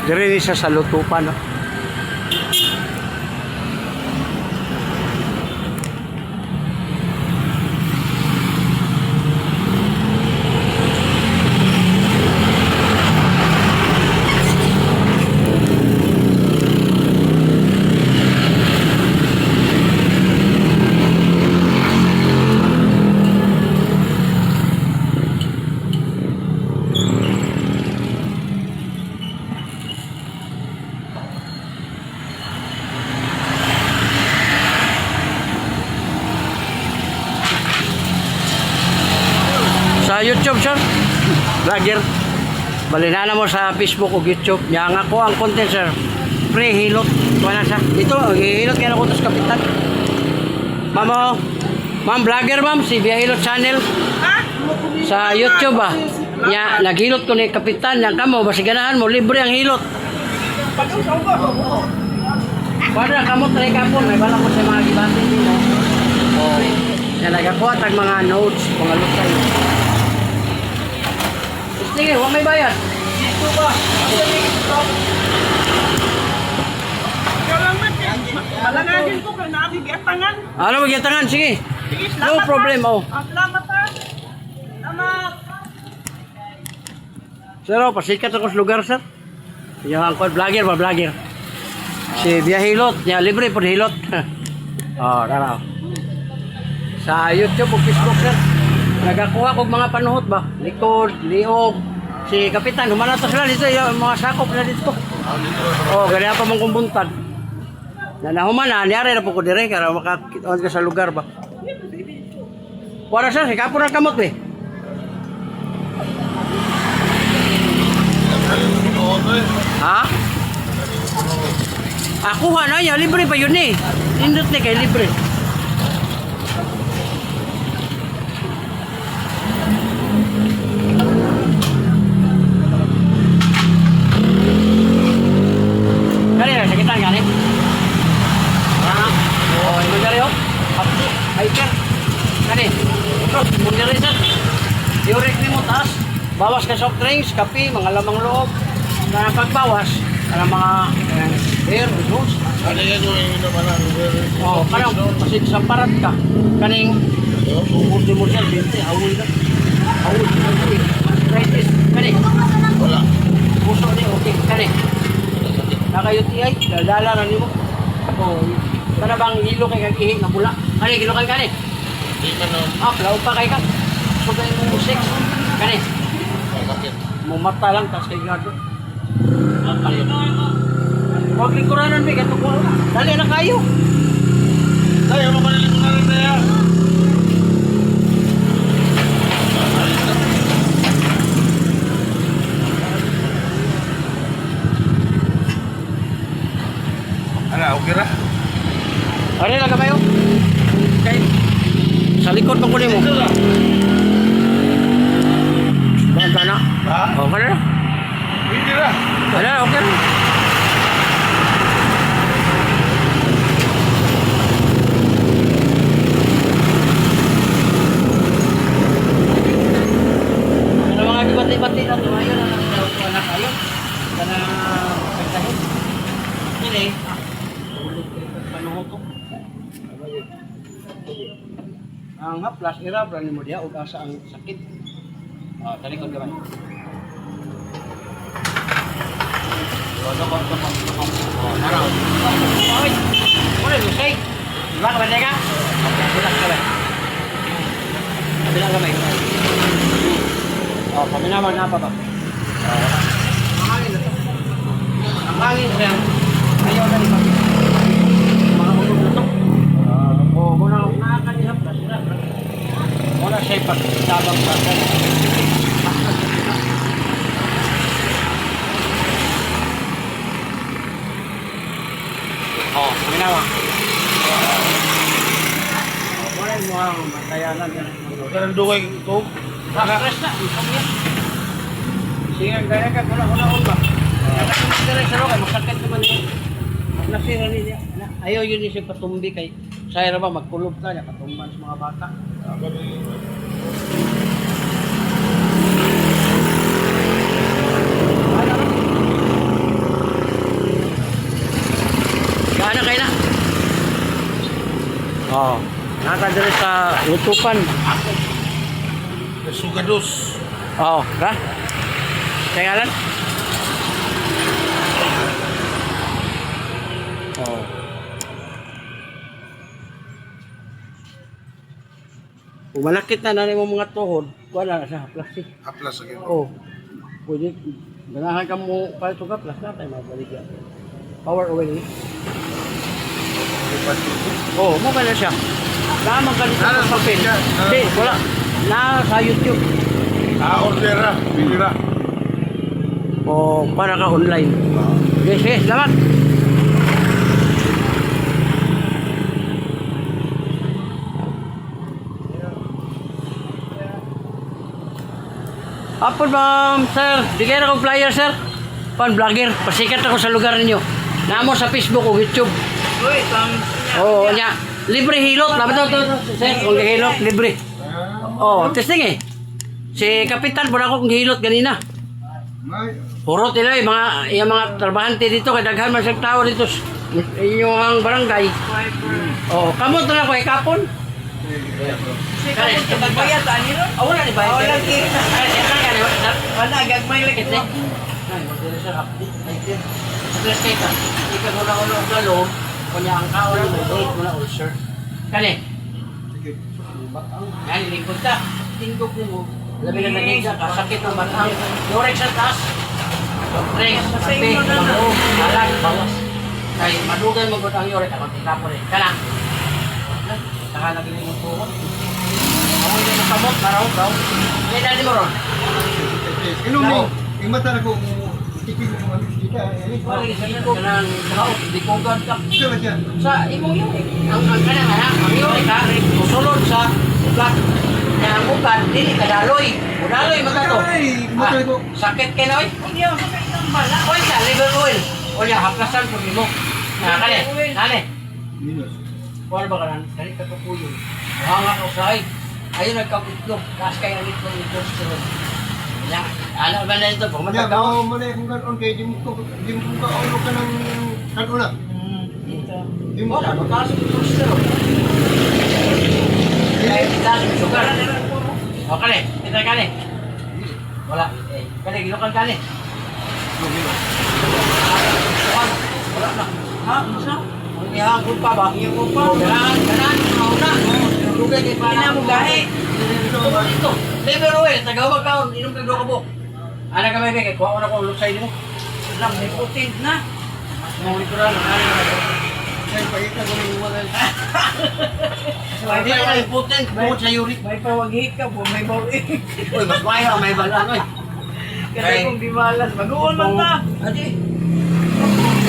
Dire siya sa lutupan, no? Sa YouTube, sir. Vlogger. Balinana mo sa Facebook o YouTube. Nya nga ko ang content, sir. Pre-hilot. Wala siya. Ito, hilot kaya ako sa kapitan. Ma'am, oh. Ma'am, vlogger, ma'am. Si Biyahilot Channel. Sa YouTube, ah. Nya, naghilot ko ni kapitan. Yang kamo, basiganahan mo. Libre ang hilot. Pada kamot na ikapon. May bala ko sa mga gibatin din, no? Oh. Yan, nagakuha tag mga notes, mga lusay. Sige, huwag may bayad. Dito ba? Malangagin ko kay nabigatangan. Ano magitangan? Sige. Sige, No problem, oh. Salamat ha. Salamat. Sir, oh, pasikat ako sa lugar, sir. Yung angkot, vlogger ba, vlogger? Si Biyahilot, niya libre po hilot. Oh, tara. Sa YouTube o Facebook, sir. Nagakuha ko mga panuhot ba? Likod, liog. Si Kapitan, humanato sila dito. Yung mga sakop na dito. Oh, ganyan pa mong kumbuntad. Humana, niyari na po ko dire. Kaya makakitoon ka sa lugar ba? Wala, sir. Hikapon ang kamot, eh. Ha? Ako na niya, libre pa yun eh. Indot na kayo, libre. Kali na, sakitan gani. Oh, ito dali oh. Hapsi, hiker. Kani, ito, mundiri sir. Diurik ni mo taas. Bawas ka soft drinks, kape, mga lamang loob. Na pagbawas, para mga beer, juice. Ano yan yung naman Oh, kanang kasi samparat ka. Kaning umurti mo siya, binte, awul na. Awul, arthritis. Kani, wala. puso ni, okay. Kani, naka-UTI, dala na ni mo. Oh, kana bang hilo kay kagihi na bula. Kani, gilukan kani. Di man no. Law pa kay ka. Sugay mo 6. Kani, Bakit? mumata lang, tas kay gado. Huwag lingkuranan, may gato ko. Dali na kayo. Tayo mo manilig na rin na yan. Ano, okay ra? Ano na kayo? Okay. Sa likod pa kunin mo. Banta na. Ha? Okay na. Hindi ra. Wala, okay na. Ano mga dibati-bati na ito? Ayun na nagkakuha na kayo. Sana pagkahit. Hindi. Panuhotok. Ang haplas, irabra ni mo diya o asa ang sakit. Talikod ka ba? Naraw. Oy, muna lusay. Diba ka ba teka? Bilang ka ba? Bilang ka ba? Oh, paminaman na pa ba? Ang hangin na to. Ang hangin siya. Ayaw na ni Pati. Mga ulog na to. Oh, muna nakakanihap na sila. Muna siya ipagdabang pa. Oh, paminawa. Wala yung mga matayanan yan. Ganang dugay ko. Stress na, isang yan. Sige, gaya ka, kuna-una ba? Kaya sa roka, masakit naman yun. Nasira niya. Ayaw yun yung siya patumbi kay sayra ba, magkulob ka niya, patumban sa mga bata. ka diri sa utupan. Sugados. Oo, ka? Kaya ngalan? Oo. Kung malakit na mo mga tuhod, wala na siya, plastic. Haplas again. Oo. Pwede, ganahan ka mo para ito ka, plus na tayo mabalik yan. Power oil. Oo, mo na siya. Lamang ka dito Ano, sa papel. siya? Hindi, wala. Na sa YouTube. Order ra. Bili ra. O para ka online. Yes, yes, salamat. Apon ma'am, sir. Bigyan ako flyer, sir. Vlogger. Pasikat ako sa lugar ninyo. Namo sa Facebook o YouTube. Uy, Oo, niya. Libre hilot. Laban to, sir. Kung hilot, libre. Oo, testing eh. Si Kapitan po na ako kung hilot ganina. Puro tila yung mga trabahante dito. Kadaghan man sa tao dito. Inyong barangay. Oo, kamot na ako kapon. bayad ani ron. Wala ni bayad. Wala kita. Wala, gagmay lang ito. Ay, magdala siya update. Plus kayo ka. Ikaw mo na ulo ang galong. Kunya ang kaon mo. Date mo na ulcer. Kani? Yan, lingkod ka. Tingkog mo. Labi na naging ka. Sakit ng batang. Yorex sa taas. Yorex. Kape. Malo. Alag. Bawas. Kaya madugan mo ang yorex. Ako tikapo rin. Kana. Nakalagin mo yung tuhod. Ako yung nakamot. Maraw. Kaya dali mo ron. Inom mo, yung mata na kung tikig mo kung kita, Wala isa na kanang kaot, di ko ka. ito na siya. Sa imong yun eh. Ang kanang ang yun ka, musulod sa ugat. Kaya ang ugat, dili kadaloy. Udaloy mga to. Ay, mata ko. Sakit ka na oy. Hindi ako sakit ng bala. Oy ka, liver oil. O niya, haplasan po mo. Kale, kale. Minus. Kuwan ba ka na? Kali ka po yun. Mahanga ka usahay. Ayun nagkapitlog. Taas kayo ang itlog yung cholesterol. Yan. Ano ba na ito? Kung Kaya, matagaw. mo na kung kanon kay di mo ka aulo ka ng kanon na. Dito. Di mo Wala, ka. mataas yung cholesterol. Kaya itaas yung sugar. O kali, kita kali. Wala. Kali, ginukan kali. Wala na. Ha? Isa? Ihangkod pa ba? Ihangkod pa. Ganan. Mauna. Lugay kay pa. Ina mo gahe. Ito. Liver oil. Tagawag ka. Inom ka doon ka po. Ano ka may kaya? Kuha ko na ko ulo sa inyo. Alam, may putin na. Mga likuran. Kaya pakita ko ng mga Hindi ko yung potent. Bukod sa uric. May pawaghi ka po, may bawig. Uy, mas mayo. May balaan. Uy. Kasi kung di malas, mag-uon man ta. Adi.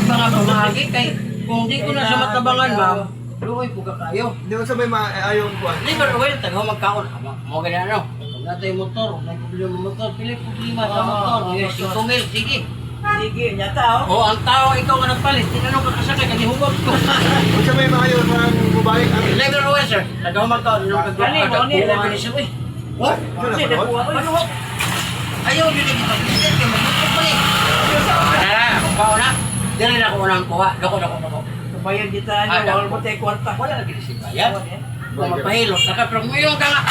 Mga pamahagi kay kung di ko na sa matabangan, ma'am, luoy po ka kayo. Di mo sabay maayaw ko. Liver oil, tagaw magkaon. Mo ganyan ano? Kung natin yung motor, may problema yung motor, pili problema sa motor. Yes, 5 mil, sige. Sige, nyata oh. O, ang tao, ikaw nga nagpalit. Tinanong ka kasakay, kanihubog ko. Kung sabay maayaw parang bubalik. Liver oil, sir. Tagaw magkaon. Inom ka Kani, mo ni, Liver oil, sir. Uy. What? Kasi nakuha ko. Ano ho? Ayaw nyo na kita-present kaya magbutok pa eh. Tara, kaon na. Dili na ako unang kuha. Dako. Bayad kita Ah, niyo, wala mo tayo kwarta. Wala lagi si bayad. Kung magpahilot, nakaprong mo yung ka nga.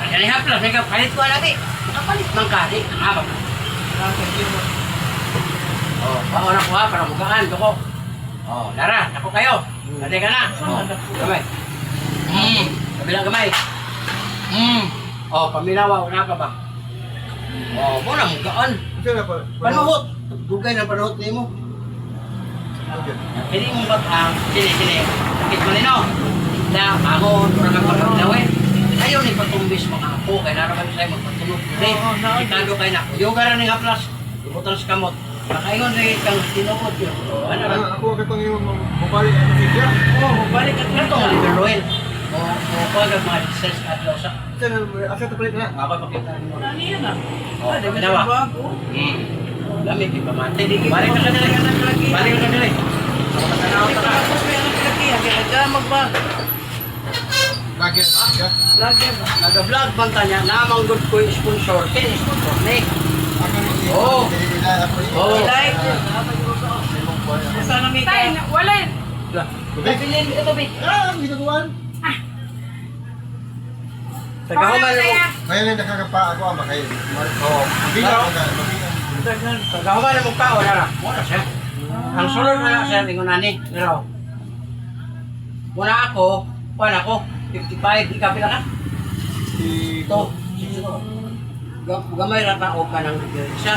Kaya ni haplas, may kapalit ko lagi. Nakapalit man ka, di. Ang habang. Oh, kaon na kuha para mugaan. Dako. Oh, Lara, ako kayo. Dati ka na. Oh, gamay. Kabilang gamay. Oh, paminawa, una ka ba? Oh, muna mugaan. Ito na pa. Panuhot. Dugay na panuhot ni mo. Hindi mo ba't sini. Sakit mo nino. Na, pangon, mura kang pagkaklawin. Ayaw ni patumbis mga apo. Kaya naraman sa'yo magpatunog. Hindi, itado kayo na. Yoga na ng haplas. Ibutan sa kamot. Nakaingon rin kang tinukot yun. Ano ba? Ako agad pang yung bubalik ang siya. Oh, balik ka Ito ang liver oil. O pag ang mga distance at losa. Ito na, asa ito palit na. Ako pakita nyo. Ano yan ah? Oh, Ah, di ba dawa. sa bago? Lamig, di pa mati. Balik ka dali. Balik ka dali. Ako matanaw Hindi ka ka na. tapos may anak laki. Kaya ka magbag. Lagi siya. Lagi ba? Nag-vlog banta niya, namang good ko yung sponsor. Kaya yung sponsor, Nick. Ako ni Oo. Oo. Ilay. Sana may Tay, ka. walin. Pabilin ito, Bik. Ah, ginagawan. Tagahuman mo. Kaya lang nakakapa ako ama kayo. Oo. Mabilang ako na. Mabilang. Tagahuman mo ka, wala na. Wala siya. Ang sunod na lang siya, tingnan nani. Pero, muna ako, 55, ikaw pila ka? Ito, gamay lang ka o ka ng isa.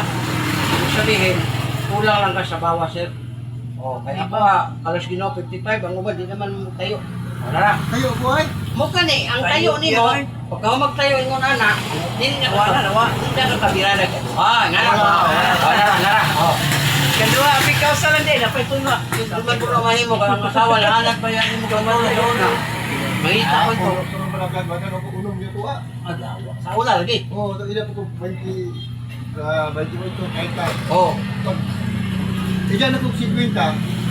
Ibig sabihin, kulang lang ka sa bawa, sir. O, kaya ako kalos ginawa 55, ang ubad, di naman tayo. Wala na. Kayo po ay? Mukha ni, ang tayo ni mo, pagka mo magtayo yung anak, hindi niya hindi ka kabirada. Nga na, wala na. Kadua, pikaw sa lang din. Napay tunga. Duman mo naman mo, kaya ang asawa, lahat ba yan mo gamay na yun na. Mangita ko ito. Turun malagad ba ako unong niyo to ah. Sa una lagi. Oo, ila po ko 20 28 kahit ka. Oo. Iyan ako 50.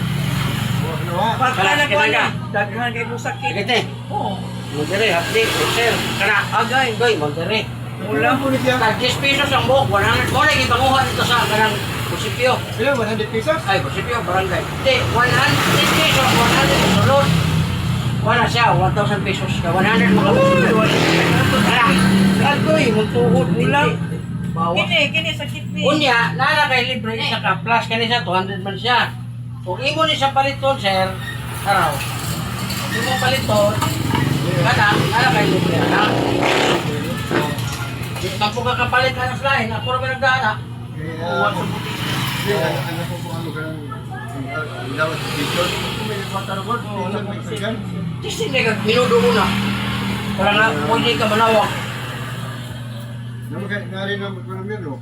Oh, ano ah? Pagka na ko Kailan ka? daghan kay mo sakit. Sige te. Oo. Magdiri, hapdi, sir. Kana, agay, goy, magdiri. Wala po niya. Tag 10 pesos ang buhok, 100. Mo na ibanguhan ito sa kanang munisipyo. Ilan 100 pesos? Ay, munisipyo, barangay. Hindi, 100 pesos, 100 sulod. Wala siya, 1,000 pesos. 100 mga munisipyo. Kana, agoy, magtuhod. Ulang. Bawa. Kini sakit ni. Unya, nara kay libre isa ka plus kanisa 200 man siya. Kung imo ni sa paliton, sir, araw. Kung imo paliton, kada nara kay libre na. Tapos ka kapalit ka ng lain, ako rin nagdana. Kaya ano po ano ganun. Ilaw sa picture. Kung may patarabot, may sigan. Kasi nila minudo mo na. Para nga, pwede ka manawag. Nari na magpapamir, no?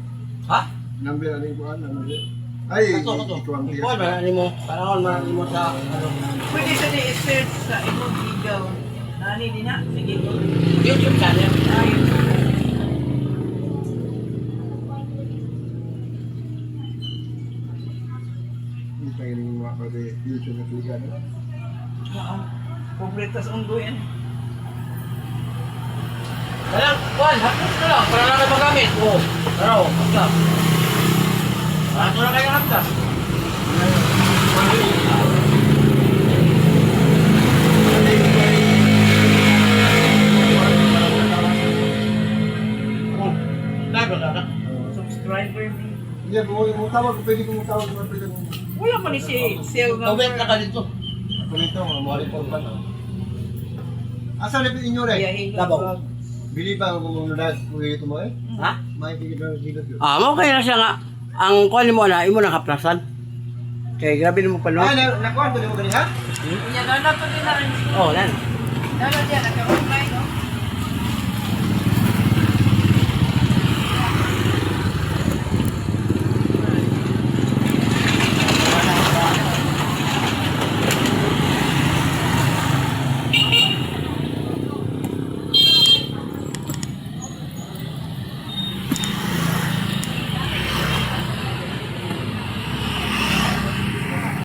Ha? Number ano yung kuhan, ano yun? Ay, Ito. ito ang Ikaw, marami mo. Parang marami mo sa, ano, Pwede sa ni-search sa imong ikaw. Nani din na. Sige ko. YouTube channel. Ayun. Yung tayo ng mga pwede future na sigan. Kompletas undo yan. Walang, hapos na lang, para lang na magamit. Oo, araw, hapda. Ito na kayo hapda. Tago na na. Subscriber ni. Hindi, kung tawag, pwede kong tawag, pwede kong Wala man ni si sale Comment na ka dito. ako nito, mga monitor pa na. Asa na po inyo rin? Labaw. Bili ba kung mga kung ito mo eh? Ha? May bigit na dito yun. Mo kayo na siya nga. Ang kuha mo na, imo na kaplasan. Kaya grabe mo pa Ah, nakuha ko mo ganyan ha? Inya na to din na rin. Oh, nan. Dalo diyan naka-online no.